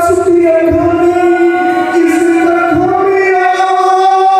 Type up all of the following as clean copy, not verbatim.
Setiap kami, izinkan kami ya Allah.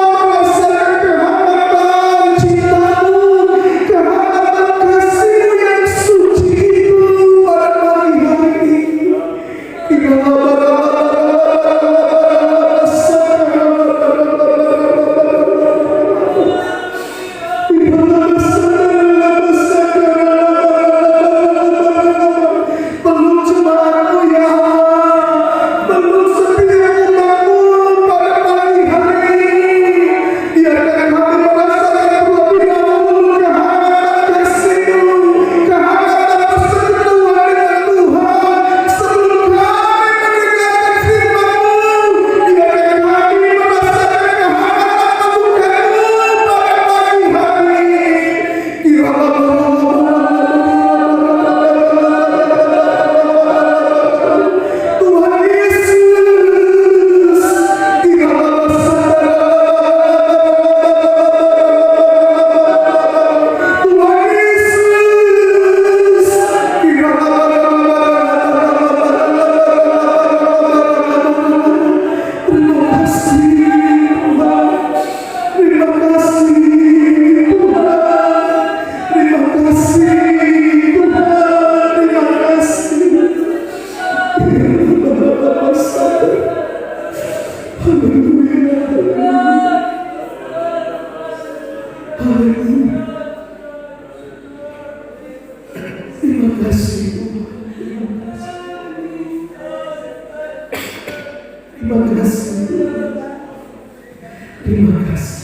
Terima kasih.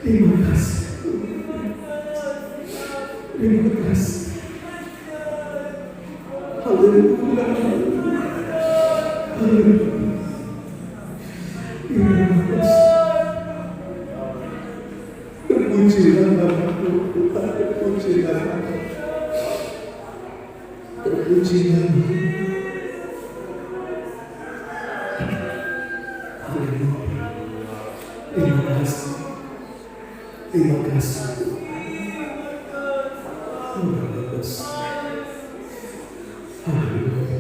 Terima kasih. Terima kasih. Haleluya. Haleluya. Terima kasih. Terpujilah namamu Tuhan, terpujilah namamu. Terpujilah namamu. Haleluya. Terima kasih. Terima kasih. Terima kasih. Haleluya.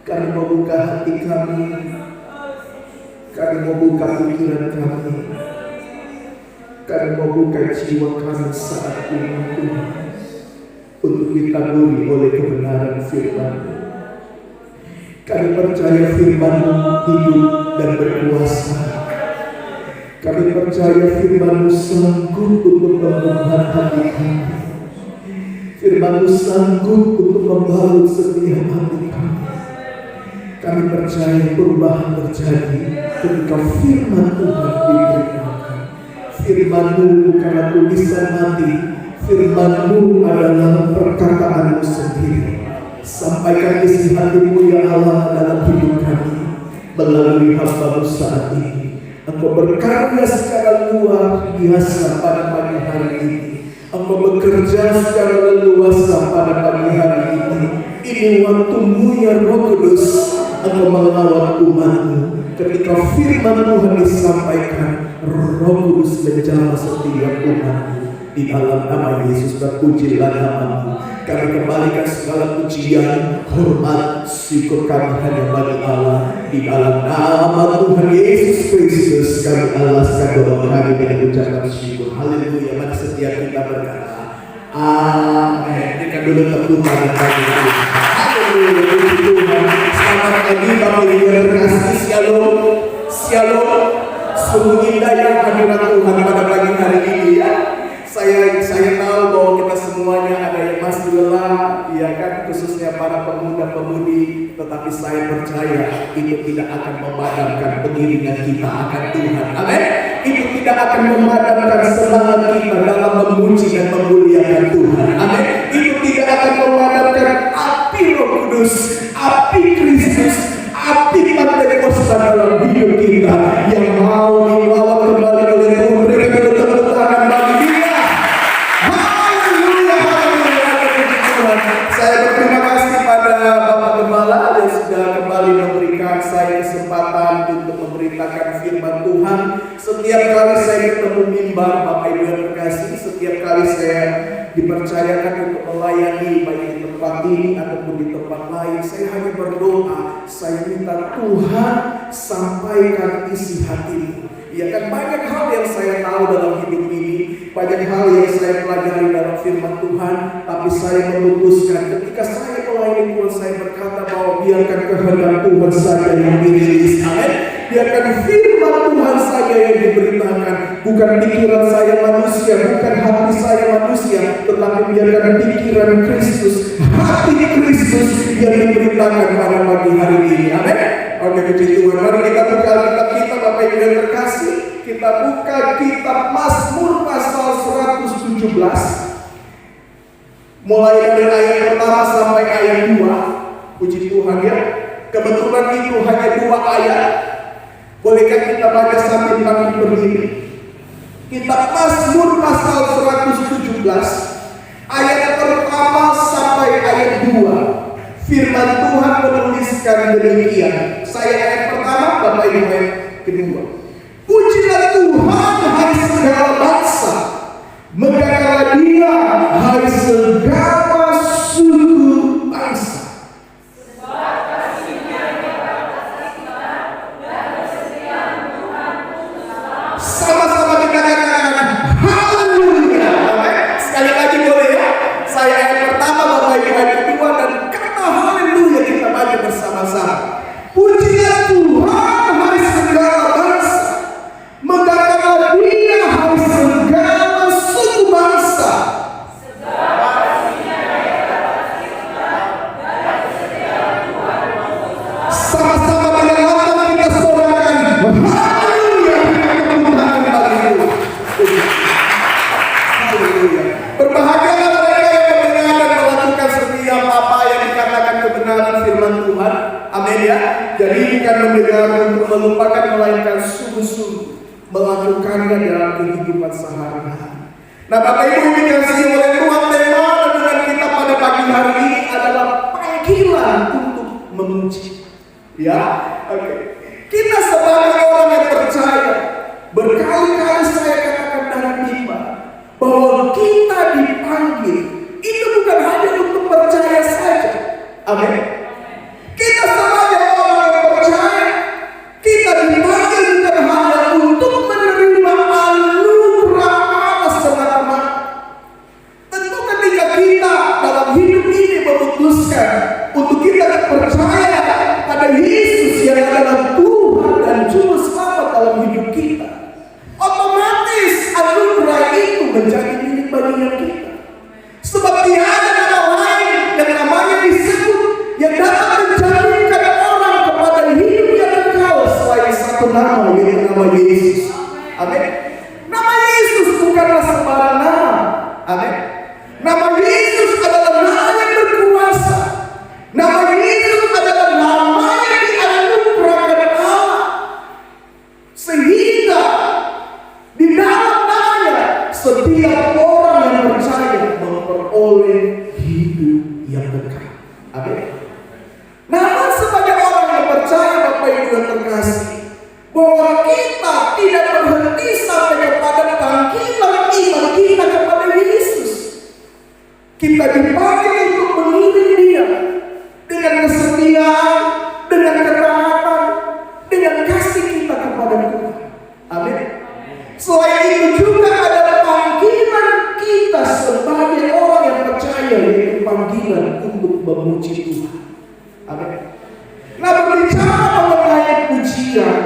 Kami mau buka hati kami. Kami mau buka pikiran kami. Kami mau buka jiwa kami saat ini Tuhan, untuk ditaburi oleh kebenaran firman-Mu. Kami percaya firman-Mu hidup dan berkuasa. Kami percaya firman-Mu sanggup untuk membuka hati kami. Firman-Mu sanggup untuk membalut setiap hati kami. Kami percaya perubahan terjadi ketika firman Tuhan diberitakan. Firman-Mu bukanlah tulisan mati. Firman-Mu adalah perkataan-Mu sendiri. Sampaikan isi hati-Mu ya Allah dalam hidup kami melalui hamba-Mu saat ini. Engkau berkarya secara luar biasa pada pagi hari ini. Engkau bekerja secara leluasa pada pagi hari ini. Ini waktu-Mu ya Roh Kudus. Engkau melawat umat-Mu. Ketika firman Tuhan disampaikan, Roh Kudus menjamah setiap umat-Mu. Di dalam nama Yesus terpujilah nama-Mu. Kami kembalikan segala pujian, hormat, syukur kami hanya bagi Allah. Di dalam nama Tuhan Yesus Kristus kami alaskan doa kami dengan ucapan syukur. Haleluya. Mari setiap kita berkata amin. Berikan dulu tepuk tangan bagi Tuhan. Haleluya. Tuhan, selamat pagi Bapak Ibu yang terkasih. Shalom, shalom. Sungguh indah ya hadirat Tuhan pada pagi hari ini ya. Saya tahu bahwa kita semuanya ada yang masih lelah, ya kan, khususnya para pemuda-pemudi. Tetapi saya percaya itu tidak akan memadamkan pengiringan kita akan Tuhan. Amin. Itu tidak akan memadamkan semangat kita dalam memuji dan memuliakan Tuhan. Amin. Itu tidak akan memadamkan api Roh Kudus, api Kristus, api Pentakosta dalam hidup kita yang mau dibawa kembali oleh Tuhan. Berikan tepuk tangan bagi Dia. Haleluya, haleluya. Saya berterima kasih pada Bapak Gembala yang sudah kembali memberikan saya kesempatan untuk memberitakan firman Tuhan. Setiap kali saya bertemu mimbar, Bapak Ibu yang terkasih, setiap kali saya dipercayakan untuk melayani baik di tempat ini ataupun di tempat lain, saya hanya berdoa, saya minta Tuhan sampaikan isi hatimu. Ya kan, banyak hal yang saya tahu dalam hidup ini, banyak hal yang saya pelajari dalam firman Tuhan, tapi saya memutuskan ketika saya melayani Tuhan, saya berkata bahwa biarkan kehendak Tuhan saja yang dirilis. Amin. Biarkan firman Tuhan saja yang diberitakan, bukan pikiran saya manusia, bukan hati saya manusia, tetapi biarkan pikiran Kristus, hati Kristus yang diberitakan pada pagi hari ini. Amin. Oke, puji Tuhan. Mari kita buka kitab kita, Bapak Ibu yang terkasih. Kita buka kitab Mazmur pasal 117. Mulai dari ayat pertama sampai ayat 2. Puji Tuhan ya. Kebetulan itu hanya 2 ayat. Bolehkah kita baca sambil kami berdiri? Kitab Mazmur pasal 117 ayat pertama sampai ayat 2. Firman Tuhan menuliskan demikian. Saya ayat pertama, Bapak Ibu ayat kedua. Pujilah Tuhan hai segala bangsa, megahkanlah Dia hai segala suku bangsa. Sama-sama kita katakan haleluya. Sekali lagi boleh ya? Saya ayat pertama, Bapak Ibu ayat kedua, dan kata haleluya kita baca bersama-sama. Pujilah Tuhan hai segala bangsa, megahkanlah Dia hai segala suku bangsa. Amin ya. Jadi bukan mendengar untuk melupakan, melainkan sungguh-sungguh melakukannya dalam kehidupan sehari-hari. Nah, Bapak Ibu dikasihi oleh Tuhan, tema dengan kita pada pagi hari ini adalah panggilan untuk memuji. Ya, oke. Kita sebagai orang yang percaya, berkali-kali saya katakan dalam iman bahwa kita dipanggil itu bukan hanya untuk percaya saja. Amin. Kita sebagai orang yang percaya, kita dipanggil bukan hanya untuk menerima anugerah Allah semata-mata. Tentu ketika kita dalam hidup ini memutuskan untuk kita percaya pada Yesus yang adalah Tuhan dan Juru Selamat dalam hidup kita, otomatis anugerah itu menjadi milik bagian kita. Sebab tidak ada nama lain yang namanya disebut yang dapat menjaminkan orang kepada hidup yang kekal selain satu nama, yaitu nama Yesus. Amin. Nama Yesus bukanlah sembarang nama. Amin. Nama Yesus adalah nama yang berkuasa. Nama Yesus adalah nama yang dianugerahkan Allah, sehingga di dalam namanya setiap orang yang percaya memperoleh hidup yang kekal. Amin. Namun sebagai orang yang percaya, Bapak Ibu yang terkasih, bahwa kita tidak berhenti sampai kepada panggilan iman kita kepada Yesus. Kita dipanggil untuk mengiring Dia dengan kesetiaan, dengan ketaatan, dengan kasih kita kepada Tuhan. Amin. Selain itu juga ada panggilan kita sebagai orang yang percaya, yaitu panggilan untuk memuji Tuhan. Amin. Nah, berbicara mengenai pujian,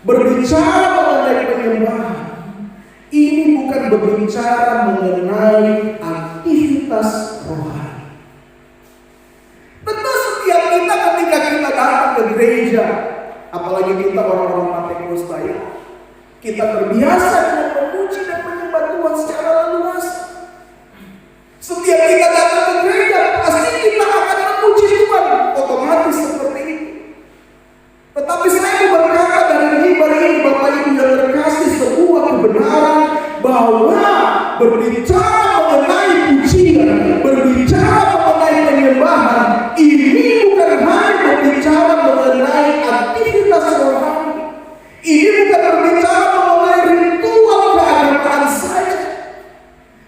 berbicara mengenai penyembahan, ini bukan berbicara mengenai aktivitas rohani. Tentu setiap kita ketika kita datang ke gereja, apalagi kita orang-orang Pentekosta, kita terbiasa dengan memuji dan menyembah Tuhan secara luas. Setiap kita datang ke gereja, pasti kita akan memuji Tuhan, otomatis seperti itu. Tetapi saya berkata dari mimbar ini, Bapak Ibu yang terkasih, sebuah kebenaran bahwa berbicara mengenai pujian, berbicara mengenai penyembahan, ini bukan hanya berbicara mengenai aktivitas rohani. Ini bukan berbicara mengenai ritual keagamaan saja,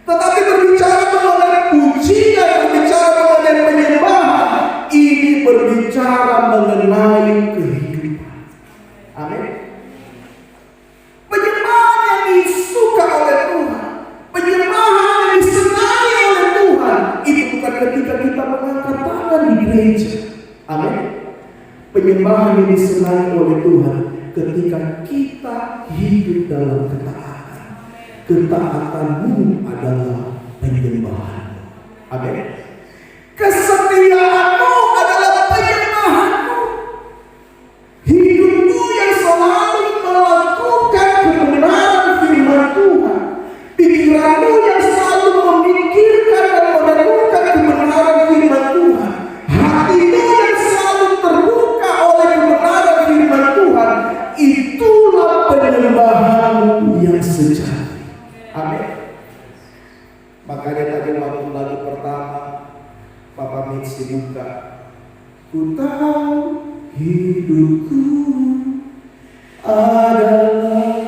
tetapi berbicara mengenai pujian, berbicara mengenai penyembahan, ini berbicara mengenai kehidupan. Amin. Penyembahan yang disuka oleh Tuhan, penyembahan yang disenangi oleh Tuhan, itu bukan ketika kita mengangkat tangan di gereja. Amin. Penyembahan yang disenangi oleh Tuhan ketika kita hidup dalam ketaatan. Ketaatanmu adalah penyembahan. Amin. Kesetiaanmu adalah penyembahanmu. Hidupmu yang selalu melakukan kebenaran firman Tuhan, pikiranmu yang selalu memikirkan dan merenungkan kebenaran firman Tuhan, hatimu yang selalu terbuka oleh kebenaran firman Tuhan, itulah penyembahanmu yang sejati. Amin. Makanya tadi waktu lagu pertama Papa Mix dibuka, ku tahu hidupku adalah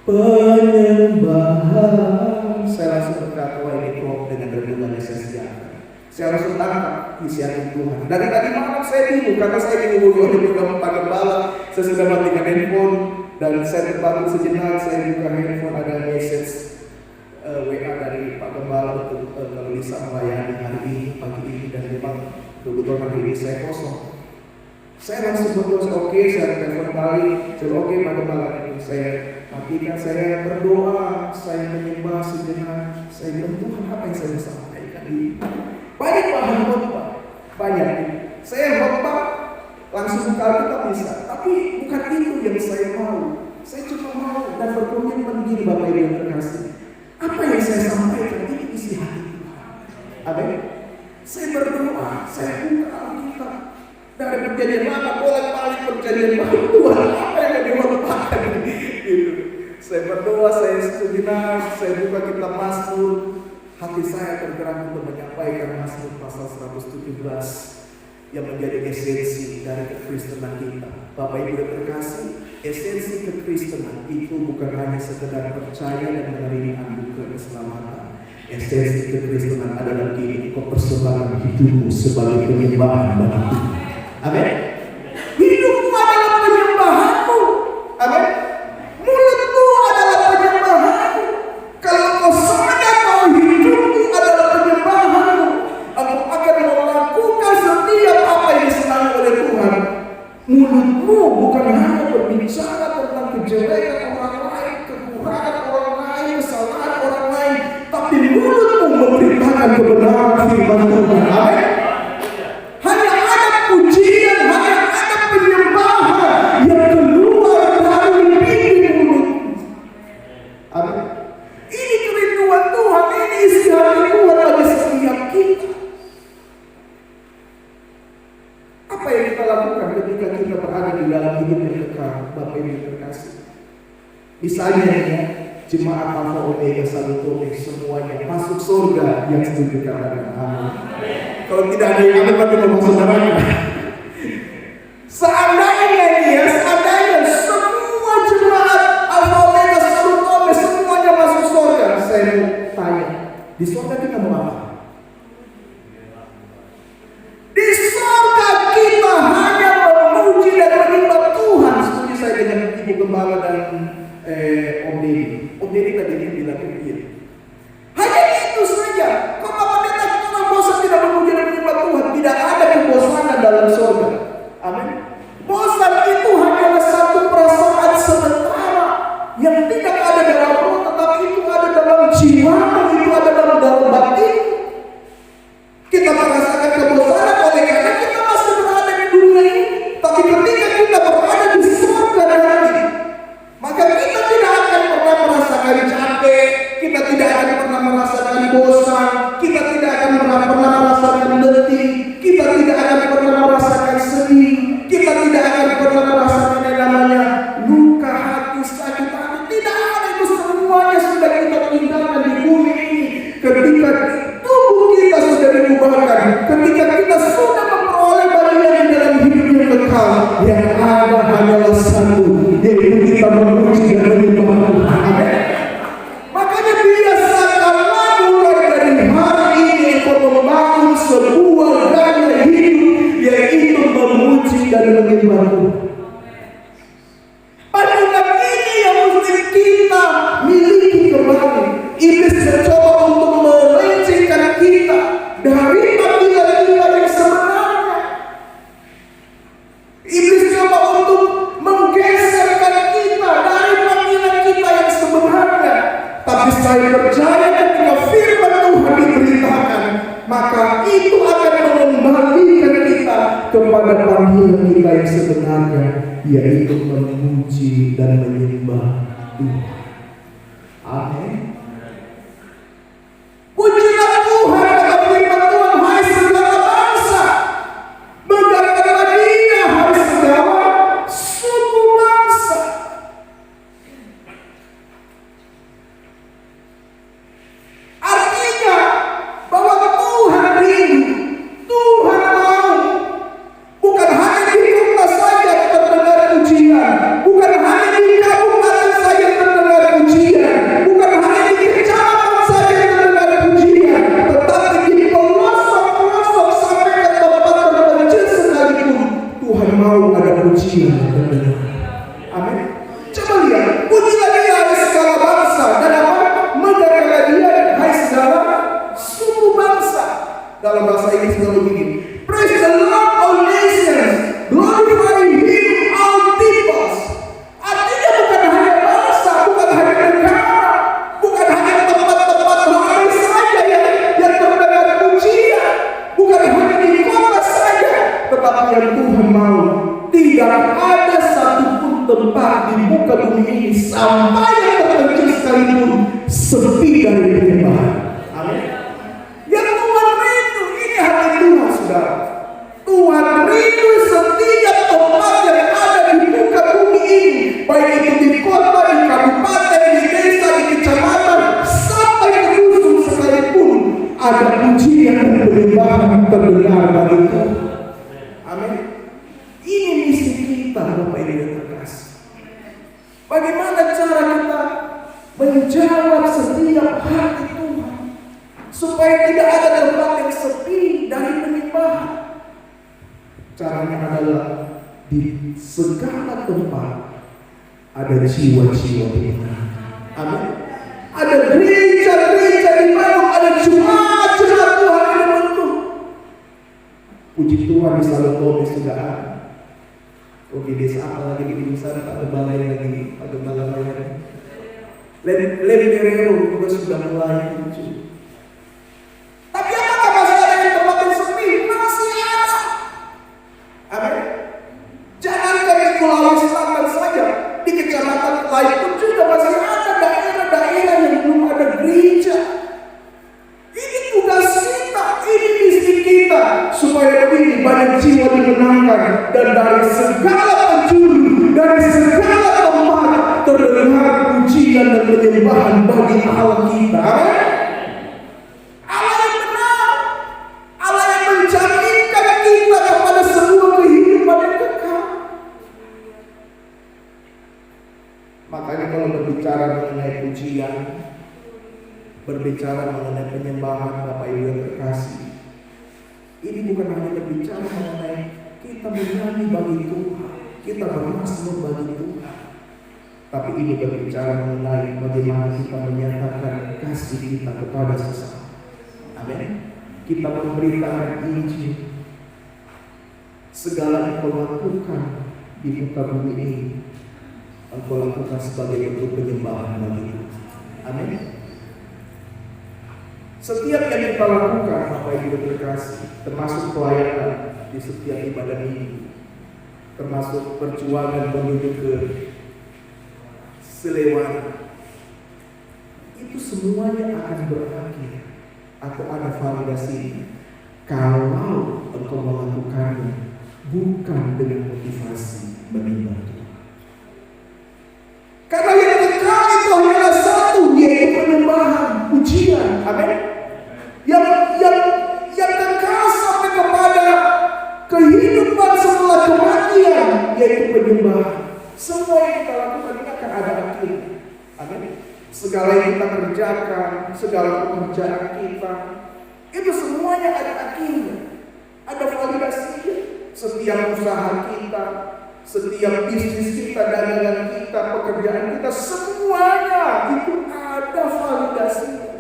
penyembahan. Saya langsung berkata, wah ini klop dengan renungan yang saya sediakan. Saya langsung tangkap isian Tuhan. Dari tadi malam saya bingung, karena saya dihubungi oleh program Pak Gembala. Saya sudah matikan handphone dan saya terbangun sejenak. Saya buka handphone, ada message WA dari Pak Gembala untuk kalau bisa melayani hari ini, pagi ini, dan memang kebetulan hari ini saya kosong. Saya langsung berdoa, oke, saya telepon balik, saya oke Pak Gembala, saya matikan, saya berdoa, saya menyembah sejenak, saya bilang Tuhan apa yang saya bisa sampaikan ini? Banyak bahan khotbah, banyak. Saya khotbah langsung buka Alkitab bisa, tapi bukan itu yang saya mau. Saya cuma mau dan berkomitmen begini, Bapak Ibu yang terkasih. Apa yang saya sampaikan ini isi hati Tuhan. Amin. Saya berdoa, saya buka Alkitab. Dari perjanjian lama, bolak-balik perjanjian baru. Tuhan, apa yang dilupakan gitu. Saya berdoa, saya sejenak, saya buka kitab Mazmur. Hati saya tergerak untuk menyampaikan Mazmur pasal 117 yang menjadi esensi dari kekristenan kita. Bapak Ibu yang terkasih, esensi kekristenan itu bukan hanya sekedar percaya dan menerima anugerah keselamatan. Esensi kekristenan adalah gini, kau persembahkan hidupmu sebagai penyembahan bagi Tuhan. Amin. Hidupmu adalah penyembahanmu. Amin. Mulutmu adalah penyembahanmu. Kalau kau sadar bahwa hidupmu adalah penyembahanmu, aku akan melakukan setiap apa yang disenangi oleh Tuhan. Mulutmu bukan hanya berbicara tentang kejelekan orang lain, kekurangan orang lain, kesalahan orang lain, tapi mulutmu memberitakan kebenaran firman Tuhan. Amin. Hanya ada pujian, hanya ada penyembahan yang keluar dari bibir mulutmu. Amin. Ini kerinduan Tuhan, ini isi hati Tuhan bagi setiap kita. Apa yang kita lakukan ketika kita berada di dalam hidup yang kekal, Bapak Ibu yang terkasih? Misalnya ya, jemaat Alpha Omega Salutome semuanya masuk surga, yang setuju katakan amin. Kalau tidak ada yang amin, berarti mau masuk neraka. Seandainya ya, seandainya semua jemaat Alpha Omega Salutome semuanya masuk surga, saya mau tanya, di surga kita mau apa? Di surga kita hanya memuji dan menyembah Tuhan. Setuju saya dengan Ibu Gembala dan Om Deddy. Om Deddy tadi dia bilang begini. Hanya itu saja. Kok Bapak Pendeta kita bosan tidak memuji dan menyembah Tuhan? Tidak ada kebosanan dalam surga. Amin. Bosan itu hanyalah satu perasaan sementara yang tidak ada dalam roh, tetapi itu ada dalam jiwa, itu ada dalam batin. Kita merasakan kebosanan oleh karena kita masih berada di dunia ini. Tapi ketika kita berada di surga nanti, maka kita tidak akan pernah merasakan capek, kita tidak akan pernah merasakan bosan, kita tidak akan pernah merasakan letih, kita tidak akan pernah merasakan sedih, kita tidak akan pernah merasakan yang namanya luka hati, sakit hati. Tidak ada, itu semuanya sudah kita tinggalkan di bumi ini. Ketika tubuh kita sudah diubahkan, ketika kita sudah memperoleh bagian di dalam hidup yang kekal, yang ada hanyalah satu, yaitu kita memuji dan menyembah Tuhan. Amin. Makanya biasakanlah mulai dari hari ini untuk membangun sebuah gaya hidup, yaitu memuji dan menyembah Tuhan. Panduan ini yang mesti kita miliki kembali. Iblis mencoba untuk melencengkan kita dari panggilan kita yang sebenarnya. Iblis coba untuk menggeserkan kita dari panggilan kita yang sebenarnya. Tapi saya percaya ketika firman Tuhan diberitakan, maka itu akan mengembalikan kita kepada panggilan kita yang sebenarnya, yaitu memuji dan menyembah Tuhan. Amin. Pujilah Tuhan, kata firman Tuhan, hai segala bangsa, banggakanlah Dia, hai segala suku bangsa. Artinya bahwa Tuhan rindu, Tuhan mau, bukan hanya di kota saja terdengar pujian, bukan hanya di kabupaten saja terdengar pujian, bukan hanya di kecamatan saja terdengar pujian, tetapi di pelosok-pelosok sampai ke tempat terpencil sekalipun Tuhan mau ada pujian terdengar. Amin. Coba lihat, pujilah Dia hai segala bangsa, dan apa? Megahkanlah Dia hai segala suku bangsa. Dalam bahasa Inggris kalau begini, praise the Lord all nations, glorify Him all peoples. Artinya bukan hanya bangsa, bukan hanya negara, bukan hanya tempat-tempat ramai saja yang terdengar pujian, bukan hanya di kota saja, tetapi yang Tuhan mau, tidak ada satupun tempat di muka bumi ini sampai yang terpencil sekalipun sepi dari penyembahan. Amin. Yang Tuhan rindu, ini hati Tuhan, saudara. Tuhan rindu setiap kita, Bapak Ibu yang terkasih. Bagaimana cara kita menjawab setiap hati Tuhan supaya tidak ada tempat yang sepi dari penyembahan? Caranya adalah di segala tempat ada jiwa-jiwa dimenangkan. Amin. Ada gereja-gereja di mana ada jemaat-jemaat Tuhan yang dibentuk. Puji Tuhan di Salotome sudah ada. Oke, desa apa lagi di sana, Pak Gembala lagi, Pak Gembala lain. Lemberero juga sudah mulai muncul. Tapi apakah masih ada yang tempat yang sepi? Masih ada. Amin. Jangan di Pulau Selatan saja, di kecamatan lain pun juga masih ada daerah-daerah yang belum ada gereja. Ini tugas kita, ini misi kita, supaya lebih banyak jiwa dimenangkan dan dari segala penjuru, dari segala tempat terdengar pujian dan penyembahan bagi Allah kita. Allah yang benar, Allah yang menjaminkan kita kepada sebuah kehidupan yang kekal. Makanya kalau berbicara mengenai pujian, berbicara mengenai penyembahan Bapak Ibu yang terkasih, ini bukan hanya berbicara mengenai kita menyanyi bagi Tuhan, kita bermazmur bagi Tuhan, tapi ini berbicara mengenai bagaimana kita menyatakan kasih kita kepada sesama. Amin. Kita memberitakan Injil. Segala yang kau lakukan di muka bumi ini, engkau lakukan sebagai bentuk penyembahan bagi Tuhan. Amin. Setiap yang kita lakukan, Bapak Ibu terkasih, termasuk pelayanan di setiap ibadah ini, termasuk perjuangan menuju ke Sleman, itu semuanya akan berakhir atau ada validasi kalau engkau melakukannya bukan dengan motivasi menyembah Tuhan. Karena yang kekal itu hanyalah satu, yaitu penyembahan, pujian. Amin. Yang kekal sampai kepada kehidupan setelah kematian, yaitu penyembahan. Semua yang kita lakukan ini akan ada akhirnya. Amin. Segala yang kita kerjakan, segala pekerjaan kita, itu semuanya ada akhirnya. Ada validasinya. Setiap usaha kita, setiap bisnis kita, dagangan kita, pekerjaan kita, semuanya itu ada validasinya.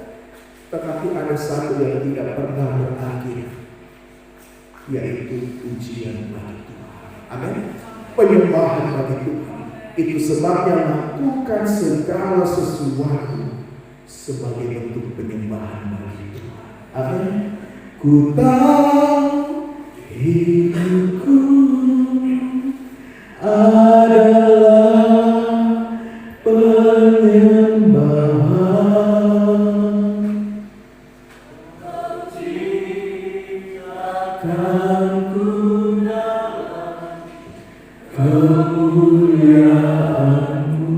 Tetapi ada satu yang tidak pernah berakhir, yaitu pujian bagi Tuhan. Amin. Penyembahan bagi Tuhan. Itu sebabnya lakukan segala sesuatu sebagai bentuk penyembahan bagi Tuhan. Amin. Ku tahu hidupku adalah penyembahan, kan ku dalam kemuliaan-Mu.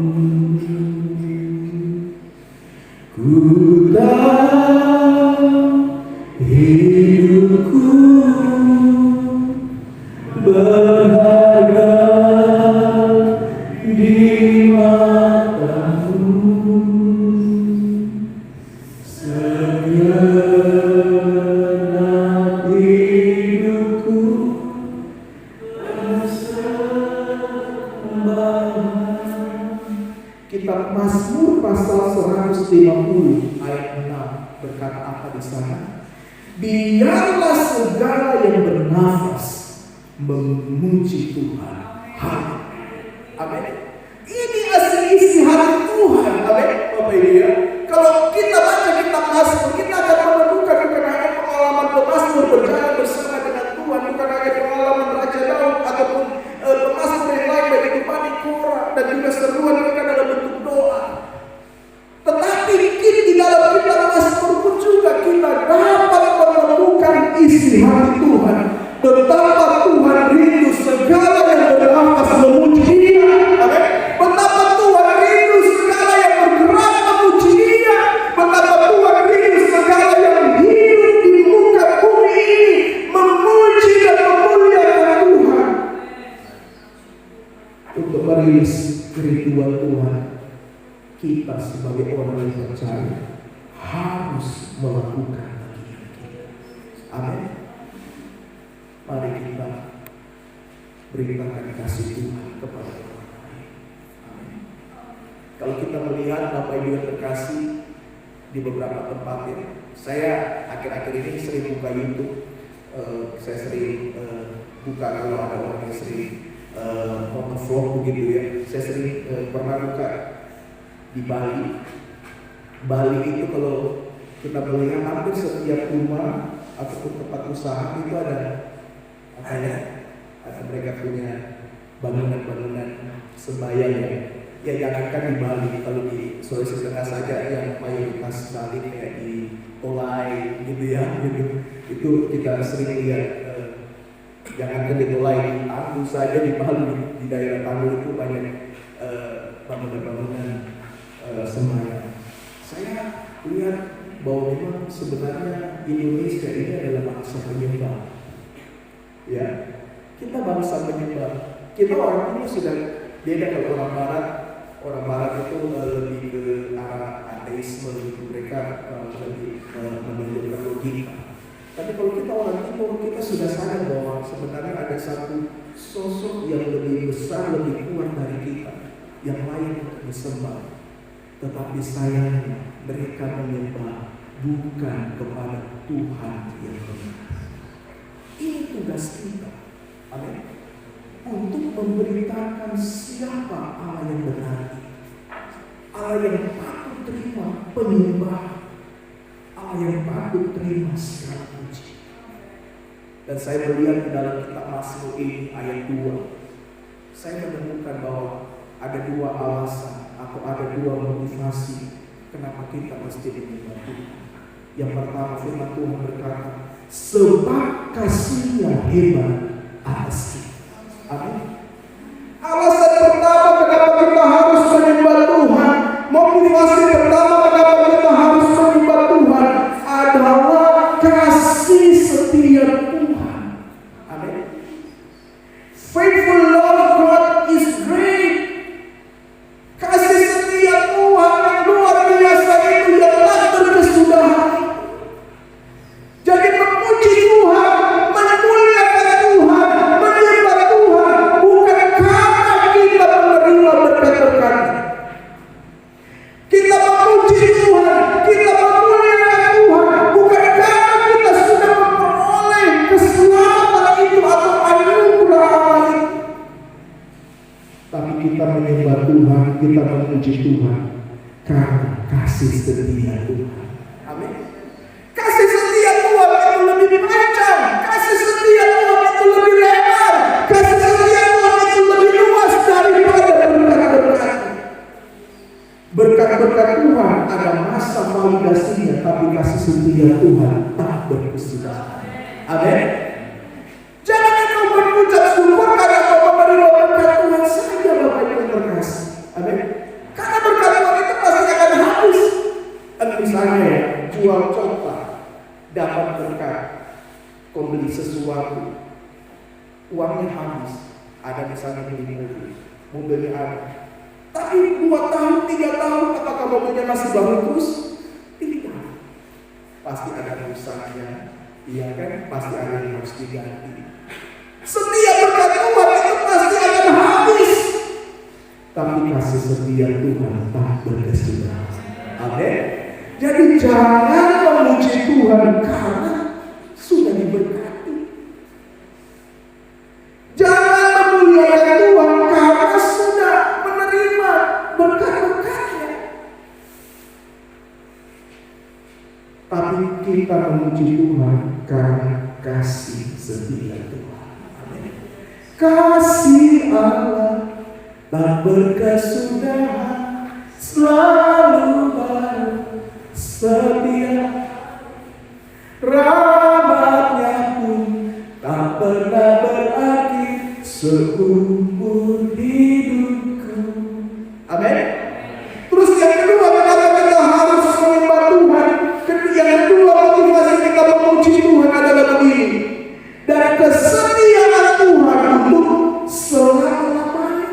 Ku tahu hidupku berharga di mata-Mu. Segenap hidupku bersembah. Kitab Mazmur pasal 150 ayat 6 berkata apa di sana? Biarlah segala yang bernafas memuji Tuhan. Amin. Ini isi hati Tuhan. Amin. Bapak Ibu ya. Kalau kita baca kitab Mazmur, kita akan menemukan bukan hanya pengalaman pemazmur berjalan bersama dengan Tuhan, bukan hanya pengalaman Raja Daud ataupun pemazmur yang lain baik itu Bani Korah dan juga seruan mereka dalam bentuk doa. Tetapi di dalam kitab Mazmur pun juga kita dapat menemukan isi hati Tuhan. Betapa Tuhan rindu segala yang bernafas memuji Dia. Amin. Betapa Tuhan rindu segala yang bergerak memuji Dia. Betapa Tuhan rindu segala yang hidup di muka bumi ini memuji dan memuliakan untuk merilis kerinduan Tuhan. Kita sebagai orang yang percaya harus melakukan bagian kita. Amin. Mari kita beritakan kasih Tuhan kepada orang lain. Amin. Kalau kita melihat Bapak Ibu yang terkasih di beberapa tempat ini, saya akhir-akhir ini sering buka YouTube. Saya sering buka kalau ada orang yang sering vlog begitu ya. Saya sering pernah buka di Bali. Bali itu kalau kita melihat hampir setiap rumah ataupun tempat usaha itu ada apa ya? Ada mereka punya bangunan-bangunan sembahyang ya. Ya jangankan di Bali, kalau di Sulawesi Tengah saja yang mayoritas Bali kayak di Tolai gitu ya, gitu. Itu kita sering lihat. Jangankan di Tolai, di Tangguh saja di Bali, di daerah Tangguh itu banyak bangunan-bangunan sembahyang. Saya lihat bahwa memang sebenarnya Indonesia ini adalah bangsa penyembah. Ya, kita bangsa penyembah. Kita orang ini sudah beda kalau orang Barat. Orang Barat itu lebih ke arah ateisme, mereka lebih menunjukkan logika. Tapi kalau kita orang Timur, kita sudah sadar bahwa sebenarnya ada satu sosok yang lebih besar, lebih kuat dari kita, yang lain untuk disembah. Tetapi sayangnya mereka menyembah bukan kepada Tuhan yang benar. Ini tugas kita. Amin. Untuk memberitakan siapa Allah yang benar, Allah yang patut terima penyembah, Allah yang patut terima segala puji. Dan saya melihat di dalam kitab Mazmur ini ayat 2, saya menemukan bahwa ada dua alasan atau ada dua motivasi kenapa kita mesti menyembah Tuhan. Yang pertama, firman Tuhan berkata, sebab kasih-Nya hebat atas kita. Amin. Alasan pertama kenapa kita harus menyembah Tuhan, motivasi pertama kenapa kita harus menyembah Tuhan adalah kasih setia Tuhan. Amin. Faithful love of God is great. Kasih setia Tuhan yang luar biasa itu yang tak berkesudahan. Jadi memuji Tuhan, memuliakan Tuhan, menyembah Tuhan bukan karena kita menerima berkat-berkat. Kita memuji Tuhan, kita memuliakan Tuhan bukan karena kita sudah memperoleh keselamatan itu atau anugerah Allah itu. Tapi kita menyembah Tuhan, kita memuji Tuhan karena kasih setia Tuhan. Amin. Kasih setia Tuhan itu lebih panjang, kasih setia Tuhan itu lebih lebar, kasih setia Tuhan itu lebih luas daripada berkat-berkat. Berkat-berkat Tuhan ada masa validasinya, tapi kasih setia Tuhan tak berkesudahan. Amin. Jangan engkau berucap syukur karena kau menerima berkat Tuhan saja, Bapak Ibu terkasih. Amin. Karena berkat Tuhan itu pasti akan habis. Misalnya jual coklat, dapat berkat, kau beli sesuatu, uangnya habis. Ada misalnya beli mobilnya ada. Tapi 2 tahun, 3 tahun, apakah mobilnya masih baru terus? Tidak. Pasti ada rusaknya, iya kan? Pasti ada yang harus diganti. Setiap berkat Tuhan itu pasti akan habis. Tapi kasih setia Tuhan tak berkesudahan. Amin. Jadi jangan memuji Tuhan karena sudah diberkati. Jangan memuliakan Tuhan karena sudah menerima berkat-berkatnya. Tapi kita memuji Tuhan karena kasih setia Tuhan. Amin. Kasih Allah tak berkesudahan, selalu baru, setia, rahmat-Nya pun tak pernah berakhir seumur hidupku. Amin. Terus yang kedua, kenapa kita harus menyembah Tuhan? Yang kedua, motivasi kita memuji Tuhan adalah begini: dan kesetiaan Tuhan untuk selama-lamanya.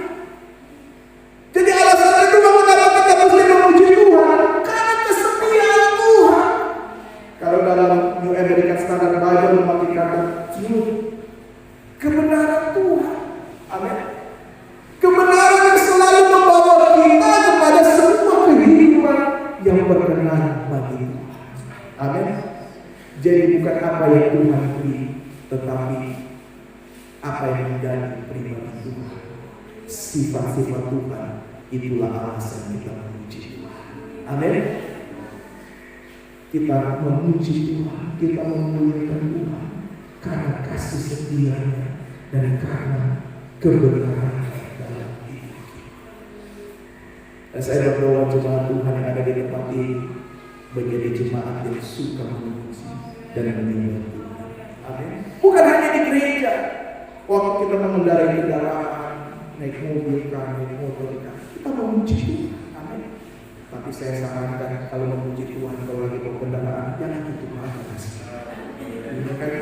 Jadi bukan apa yang Tuhan beri, tetapi apa yang menjadi pribadi Tuhan, sifat-sifat Tuhan, itulah alasan kita memuji Tuhan. Amin. Kita memuji Tuhan, kita memuliakan Tuhan karena kasih setianya dan karena kebenaran dalam hidup kita. Dan saya berdoa jemaat Tuhan yang ada di tempat ini menjadi jemaat yang suka memuji dan menyembah Tuhan. Amin. Bukan hanya di gereja, waktu kita mengendarai kendaraan, naik mobil kan, naik motor kan, kita memuji Tuhan. Amin. Tapi saya sarankan kalau memuji Tuhan, kalau lagi berkendaraan, jangan tutup mata. Kan?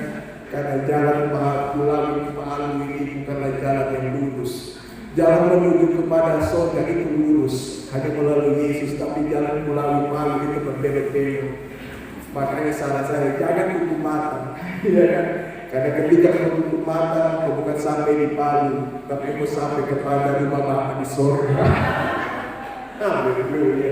Karena jalan Palu ini bukanlah jalan yang lurus. Jalan menuju kepada surga itu lurus, hanya melalui Yesus. Tapi jalan melalui Palu itu berbelok-belok. Makanya saran saya, jangan tutup mata. Ya kan? Karena ketika kamu tutup mata, kamu bukan sampai di Palu, tapi kamu sampai kepada rumah Bapa di surga. Haleluya.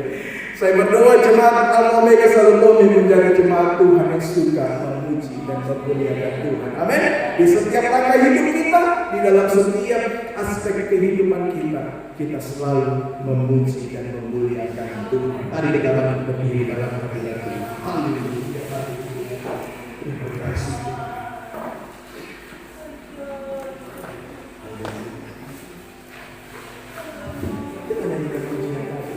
Saya berdoa jemaat Alpha Omega Salutome menjadi jemaat Tuhan yang suka memuji dan memuliakan Tuhan. Amin. Di setiap langkah hidup kita, di dalam setiap aspek kehidupan kita selalu memuji dan memuliakan Tuhan. Mari kita berdiri dalam hadirat Tuhan. Haleluya. Terima kasih. Kita nyanyikan pujian kami.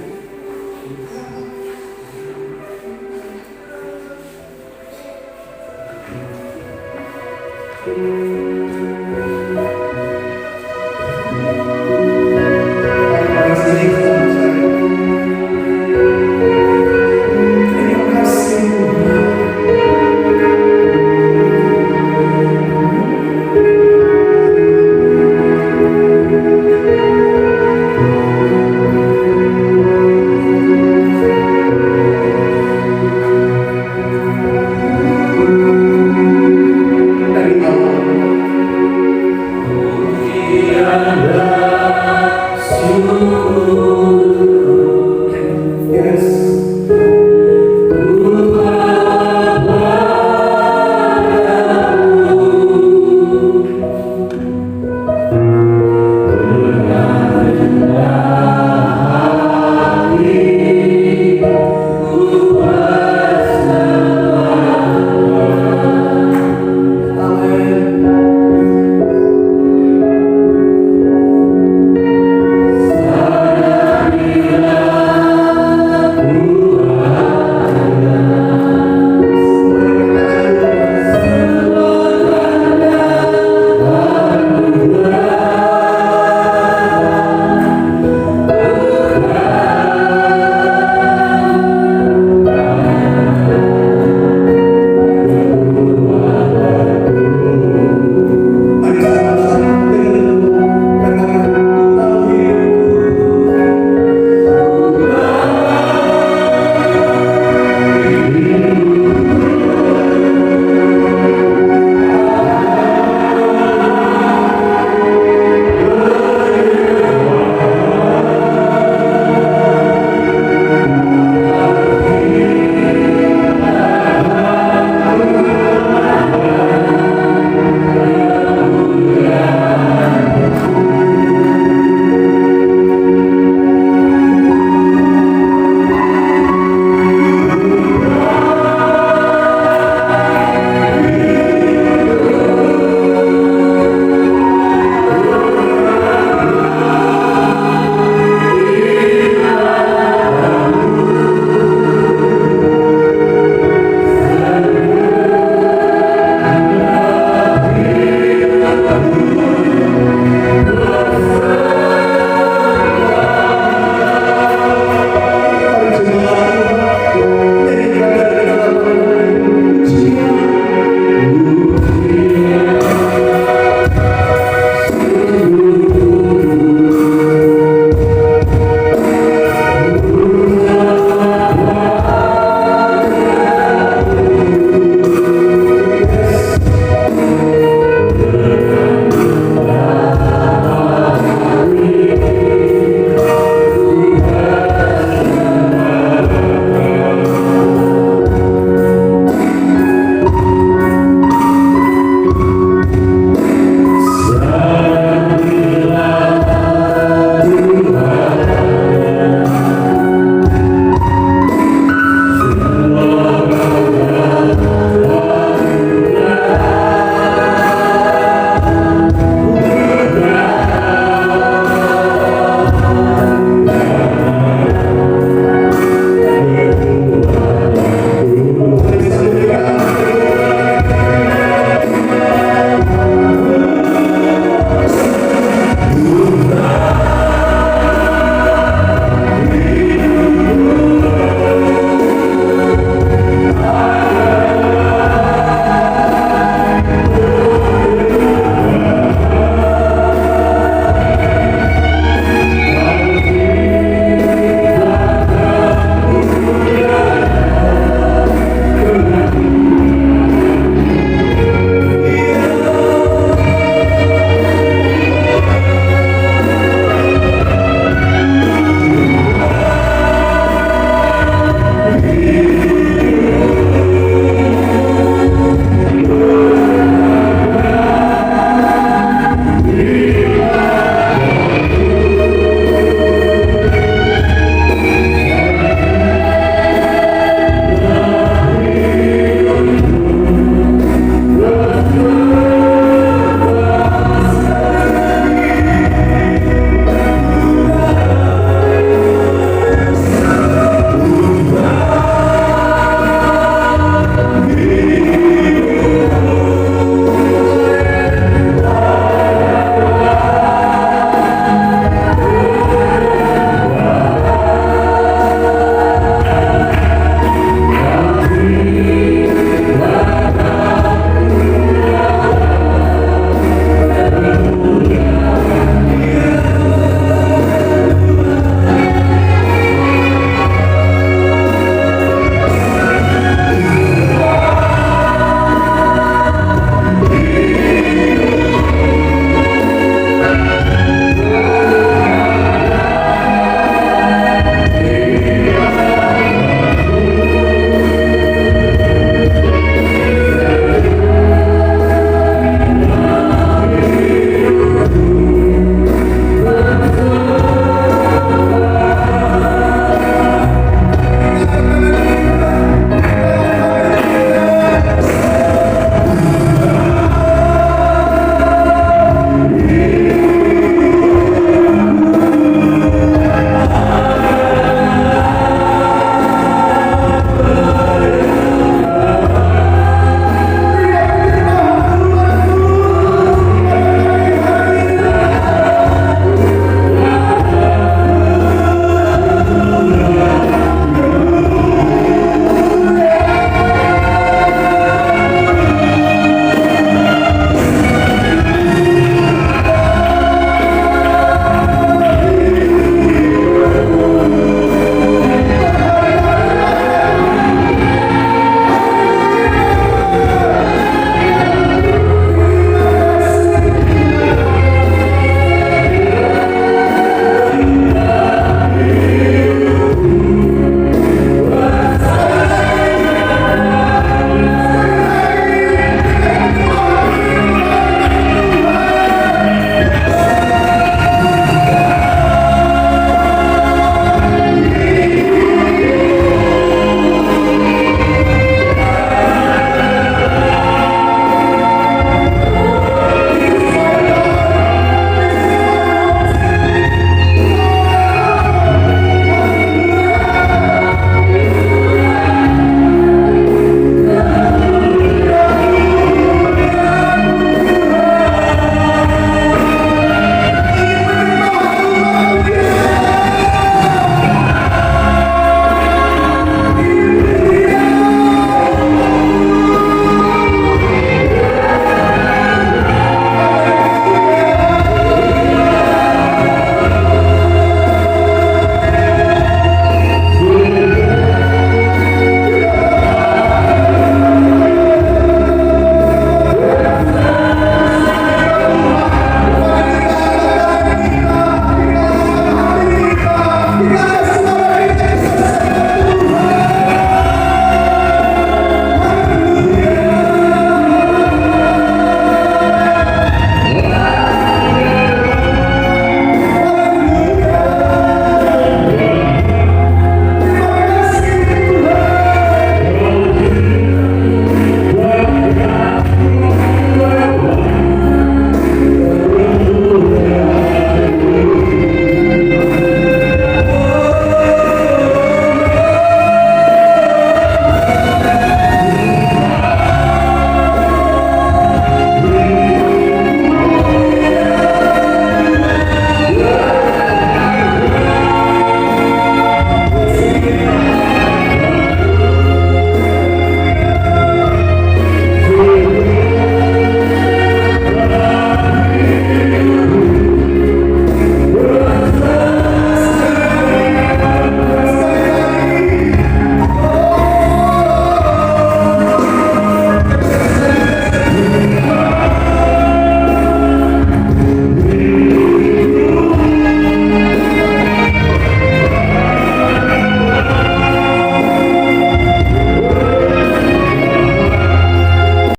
Syukur